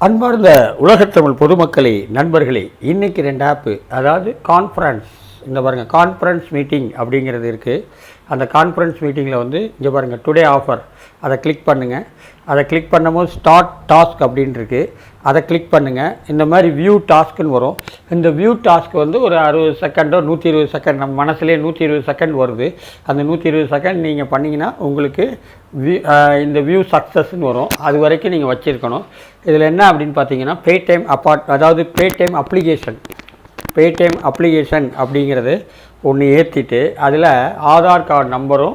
அன்பார்ந்த உலகத்தமிழ் பொதுமக்களே, நண்பர்களே, இன்றைக்கி 2 ஆப்பு, அதாவது கான்ஃபரன்ஸ். இங்கே பாருங்கள், கான்ஃபரன்ஸ் மீட்டிங் அப்படிங்கிறது இருக்குது. அந்த கான்ஃபரன்ஸ் மீட்டிங்கில் வந்து இங்கே பாருங்கள், டுடே ஆஃபர், அதை கிளிக் பண்ணுங்கள். அதை கிளிக் பண்ணும்போது ஸ்டார்ட் டாஸ்க் அப்படின்னு இருக்குது, அதை கிளிக் பண்ணுங்கள். இந்த மாதிரி வியூ டாஸ்க்குன்னு வரும். இந்த வியூ டாஸ்க் வந்து ஒரு 60 செகண்டோ 120 செகண்ட், நம்ம மனசுலேயே 120 செகண்ட் வருது. அந்த 120 செகண்ட் நீங்கள் பண்ணிங்கன்னா உங்களுக்கு இந்த வியூ சக்ஸஸ்ன்னு வரும். அது வரைக்கும் நீங்கள் வச்சுருக்கணும். இதில் என்ன அப்படின்னு பார்த்தீங்கன்னா, பேடிஎம் அதாவது பேடிஎம் அப்ளிகேஷன் அப்படிங்கிறது ஒன்று ஏற்றிட்டு அதில் ஆதார் கார்டு நம்பரும்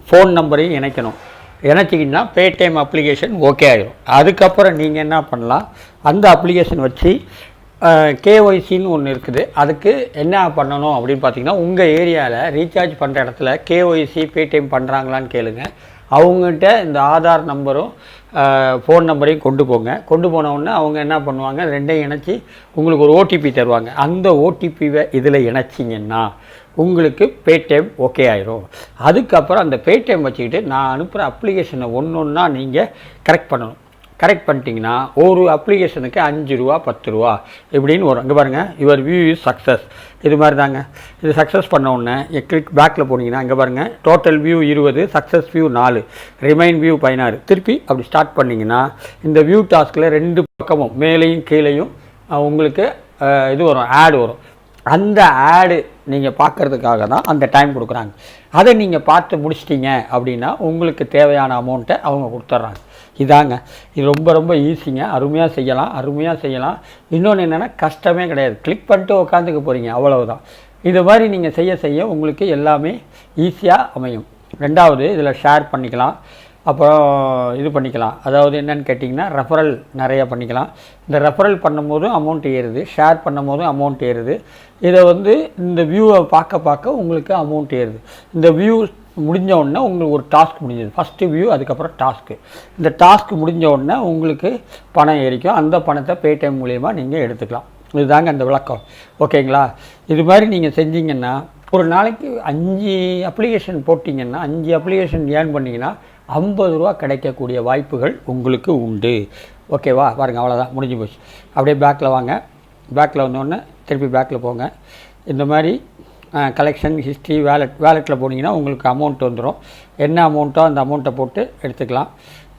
ஃபோன் நம்பரையும் இணைக்கணும். இணைச்சிக்கிங்கன்னா பேடிஎம் அப்ளிகேஷன் ஓகே ஆகிடும். அதுக்கப்புறம் நீங்கள் என்ன பண்ணலாம், அந்த அப்ளிகேஷன் வச்சு கேஒய்சின்னு ஒன்று இருக்குது. அதுக்கு என்ன பண்ணணும் அப்படின்னு பார்த்தீங்கன்னா, உங்கள் ஏரியாவில் ரீசார்ஜ் பண்ணுற இடத்துல கேஒய்சி பேடிஎம் பண்ணுறாங்களான்னு கேளுங்க. அவங்ககிட்ட இந்த ஆதார் நம்பரும் ஃபோன் நம்பரையும் கொண்டு போனவுடனே அவங்க என்ன பண்ணுவாங்க, ரெண்டையும் இணைச்சி உங்களுக்கு ஒரு ஓடிபி தருவாங்க. அந்த ஓடிபியை இதில் இணைச்சிங்கன்னா உங்களுக்கு பேடிஎம் ஓகே ஆயிரும். அதுக்கப்புறம் அந்த பேடிஎம் வச்சுக்கிட்டு நான் அனுப்புகிற அப்ளிகேஷனை ஒன்றா நீங்கள் கரெக்ட் பண்ணணும். கரெக்ட் பண்ணிட்டீங்கன்னா ஒரு அப்ளிகேஷனுக்கு 5 ரூபா 10 ரூபா இப்படின்னு வரும். இங்கே பாருங்கள், யுவர் வியூ இஸ் சக்ஸஸ். இது மாதிரி தாங்க. இது சக்ஸஸ் பண்ண உடனே கிளிக் பேக்கில் போனீங்கன்னா இங்கே பாருங்கள், total view 20, success view 4, remain view 16. திருப்பி அப்படி ஸ்டார்ட் பண்ணிங்கன்னா இந்த வியூ டாஸ்கில் 2 பக்கமும் மேலேயும் கீழேயும் உங்களுக்கு இது வரும், ஆடு வரும். அந்த ஆடு நீங்கள் பார்க்குறதுக்காக தான் அந்த டைம் கொடுக்குறாங்க. அதை நீங்கள் பார்த்து முடிச்சிட்டிங்க அப்படின்னா உங்களுக்கு தேவையான அமௌண்ட்டை அவங்க கொடுத்துட்றாங்க. இதாங்க, இது ரொம்ப ரொம்ப ஈஸிங்க. அருமையாக செய்யலாம். இன்னொன்று என்னென்னா, கஷ்டமே கிடையாது. கிளிக் பண்ணிட்டு உட்காந்துக்க போகிறீங்க, அவ்வளவுதான். இது மாதிரி நீங்கள் செய்ய உங்களுக்கு எல்லாமே ஈஸியாக அமையும். 2வது, இதில் ஷேர் பண்ணிக்கலாம். அப்புறம் இது பண்ணிக்கலாம், அதாவது என்னென்னு கேட்டிங்கன்னா, ரெஃபரல் நிறையா பண்ணிக்கலாம். இந்த ரெஃபரல் பண்ணும்போதும் அமௌண்ட் ஏறுது, ஷேர் பண்ணும்போதும் அமௌண்ட் ஏறுது. இதை வந்து இந்த வியூவை பார்க்க உங்களுக்கு அமௌண்ட் ஏறுது. இந்த வியூ முடிஞ்ச உடனே உங்களுக்கு ஒரு டாஸ்க் முடிஞ்சது. ஃபஸ்ட்டு வியூ, அதுக்கப்புறம் டாஸ்க்கு. இந்த டாஸ்க் முடிஞ்ச உடனே உங்களுக்கு பணம் ஏறிக்கும். அந்த பணத்தை பேடிஎம் மூலிமா நீங்கள் எடுத்துக்கலாம். இதுதாங்க அந்த விளக்கம். ஓகேங்களா? இது மாதிரி நீங்கள் செஞ்சீங்கன்னா, ஒரு நாளைக்கு 5 அப்ளிகேஷன் போட்டிங்கன்னா, 5 அப்ளிகேஷன் ஏர்ன் பண்ணிங்கன்னா 50 ரூபா கிடைக்கக்கூடிய வாய்ப்புகள் உங்களுக்கு உண்டு. ஓகேவா? பாருங்கள், அவ்வளோதான், முடிஞ்சு போச்சு. அப்படியே பேக்கில் வாங்க. பேக்கில் வந்தோடனே திருப்பி பேக்கில் போங்க. இந்த மாதிரி கலெக்ஷன் ஹிஸ்ட்ரி, வேலெட்டில் போனீங்கன்னா உங்களுக்கு அமௌண்ட் வந்துடும். என்ன அமௌண்ட்டோ அந்த அமௌண்ட்டை போட்டு எடுத்துக்கலாம்.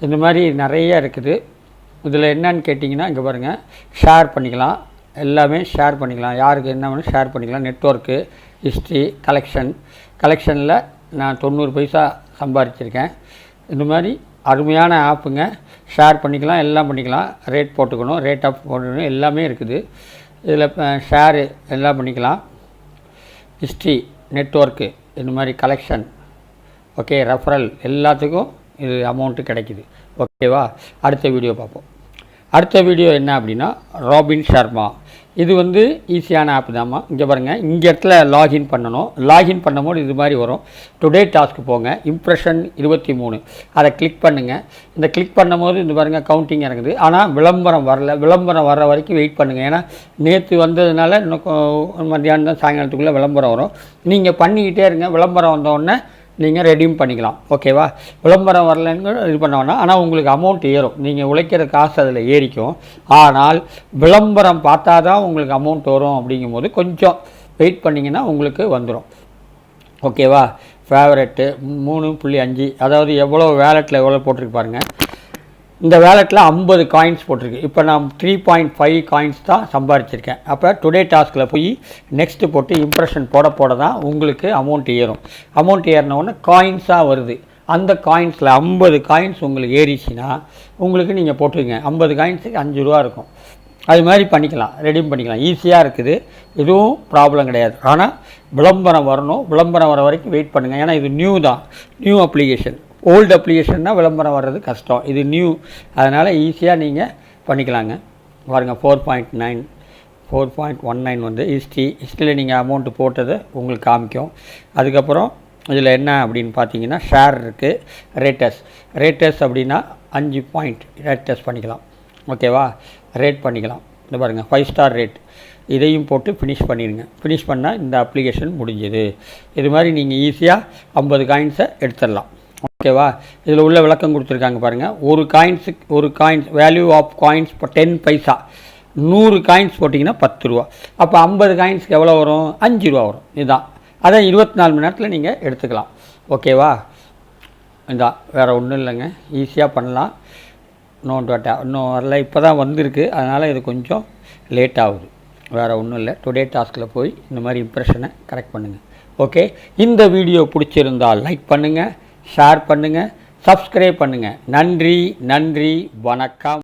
இந்த மாதிரி நிறைய இருக்குது. இதில் என்னன்னு கேட்டிங்கன்னா, இங்கே பாருங்கள், ஷேர் பண்ணிக்கலாம். எல்லாமே ஷேர் பண்ணிக்கலாம். யாருக்கு என்ன வேணும் ஷேர் பண்ணிக்கலாம். நெட்வொர்க்கு, ஹிஸ்ட்ரி, கலெக்ஷனில் நான் 90 பைசா சம்பாதிச்சிருக்கேன். இந்த மாதிரி அருமையான ஆப்புங்க. ஷேர் பண்ணிக்கலாம், எல்லாம் பண்ணிக்கலாம். ரேட் போட்டுக்கணும், ரேட் ஆஃப் போட்டுக்கணும், எல்லாமே இருக்குது. இதில் ஷேரு எல்லாம் பண்ணிக்கலாம். ஹிஸ்ட்ரி, நெட்வொர்க்கு, இந்த மாதிரி கலெக்ஷன், ஓகே, ரெஃபரல், எல்லாத்துக்கும் இது அமௌண்ட்டு கிடைக்கிது. ஓகேவா? அடுத்த வீடியோ பார்ப்போம். அடுத்த வீடியோ என்ன அப்படின்னா, ராபின் சர்மா. இது வந்து ஈஸியான ஆப் தாம்மா. இங்கே பாருங்கள், இங்கே இடத்துல லாகின் பண்ணணும். லாகின் பண்ணும்போது இது மாதிரி வரும். டுடே டாஸ்க்கு போங்க, இம்ப்ரெஷன் 23, அதை கிளிக் பண்ணுங்கள். இந்த கிளிக் பண்ணும்போது இந்த பாருங்கள், கவுண்டிங் இறங்குது. ஆனால் விளம்பரம் வரல. விளம்பரம் வர்ற வரைக்கும் வெயிட் பண்ணுங்கள். ஏன்னா நேற்று வந்ததுனால இன்னும் மத்தியானம் தான், சாயங்காலத்துக்குள்ளே விளம்பரம் வரும். நீங்கள் பண்ணிக்கிட்டே இருங்க. விளம்பரம் வந்தோடனே நீங்கள் ரெடீம் பண்ணிக்கலாம். ஓகேவா? விளம்பரம் வரலன்னு இது பண்ண வேணாம். ஆனால் உங்களுக்கு அமௌண்ட் ஏறும். நீங்கள் உழைக்கிற காசு அதில் ஏறிக்கும். ஆனால் விளம்பரம் பார்த்தா தான் உங்களுக்கு அமௌண்ட் வரும். அப்படிங்கும்போது கொஞ்சம் வெயிட் பண்ணிங்கன்னா உங்களுக்கு வந்துடும். ஓகேவா? ஃபேவரெட்டு 3.5, அதாவது எவ்வளோ வேலெட்டில் எவ்வளோ போட்டிருக்கு பாருங்கள். இந்த வேலெட்டில் 50 காயின்ஸ் போட்டிருக்கு. இப்போ நான் 3.5 காயின்ஸ் தான் சம்பாதிச்சிருக்கேன். அப்போ டுடே டாஸ்கில் போய் நெக்ஸ்ட்டு போட்டு இம்ப்ரெஷன் போட தான் உங்களுக்கு அமௌண்ட் ஏறும். அமௌண்ட் ஏறினவுடனே காயின்ஸாக வருது. அந்த காயின்ஸில் 50 காயின்ஸ் உங்களுக்கு ஏறிச்சுன்னா உங்களுக்கு நீங்கள் போட்டுருங்க. 50 காயின்ஸுக்கு 5 ரூபா இருக்கும். அது மாதிரி பண்ணிக்கலாம், ரெடீம் பண்ணிக்கலாம். ஈஸியாக இருக்குது, எதுவும் ப்ராப்ளம் கிடையாது. ஆனால் விளம்பரம் வரணும். விளம்பரம் வர வரைக்கும் வெயிட் பண்ணுங்கள். ஏன்னா இது நியூ அப்ளிகேஷன். ஓல்டு அப்ளிகேஷன்னா விளம்பரம் வர்றது கஷ்டம். இது நியூ, அதனால் ஈஸியாக நீங்கள் பண்ணிக்கலாங்க. பாருங்கள், 4.19 வந்து ஹிஸ்ட்ரியில் நீங்கள் அமௌண்ட்டு போட்டதை உங்களுக்கு காமிக்கும். அதுக்கப்புறம் இதில் என்ன அப்படின்னு பார்த்தீங்கன்னா, ஷேர் இருக்குது, ரேட்டஸ் அப்படின்னா 5 பாயிண்ட் ரேட்டஸ் பண்ணிக்கலாம். ஓகேவா? ரேட் பண்ணிக்கலாம். இந்த பாருங்கள், 5 ஸ்டார் ரேட். இதையும் போட்டு ஃபினிஷ் பண்ணிடுங்க. ஃபினிஷ் பண்ணால் இந்த அப்ளிகேஷன் முடிஞ்சுது. இது மாதிரி நீங்கள் ஈஸியாக 50 காயின்ஸை எடுத்துடலாம். ஓகேவா? இதில் உள்ள விளக்கம் கொடுத்துருக்காங்க பாருங்கள். ஒரு காயின்ஸ் வேல்யூ ஆஃப் காயின்ஸ் இப்போ 10 பைசா. 100 காயின்ஸ் போட்டிங்கன்னா 10 ரூபா. அப்போ 50 காயின்ஸ்க்கு எவ்வளோ வரும்? 5 ரூபா வரும். இதுதான். அதை 24 மணி நேரத்தில் நீங்கள் எடுத்துக்கலாம். ஓகேவா? இதான், வேறு ஒன்றும் இல்லைங்க. ஈஸியாக பண்ணலாம். இன்னும் வரல, இப்போ தான் வந்திருக்கு. அதனால் இது கொஞ்சம் லேட் ஆகுது. வேறு ஒன்றும் இல்லை. டுடே டாஸ்கில் போய் இந்த மாதிரி இம்ப்ரெஷனை கரெக்ட் பண்ணுங்கள். ஓகே, இந்த வீடியோ பிடிச்சிருந்தால் லைக் பண்ணுங்கள், ஷேர் பண்ணுங்கள், சப்ஸ்கிரைப் பண்ணுங்கள். நன்றி, வணக்கம்.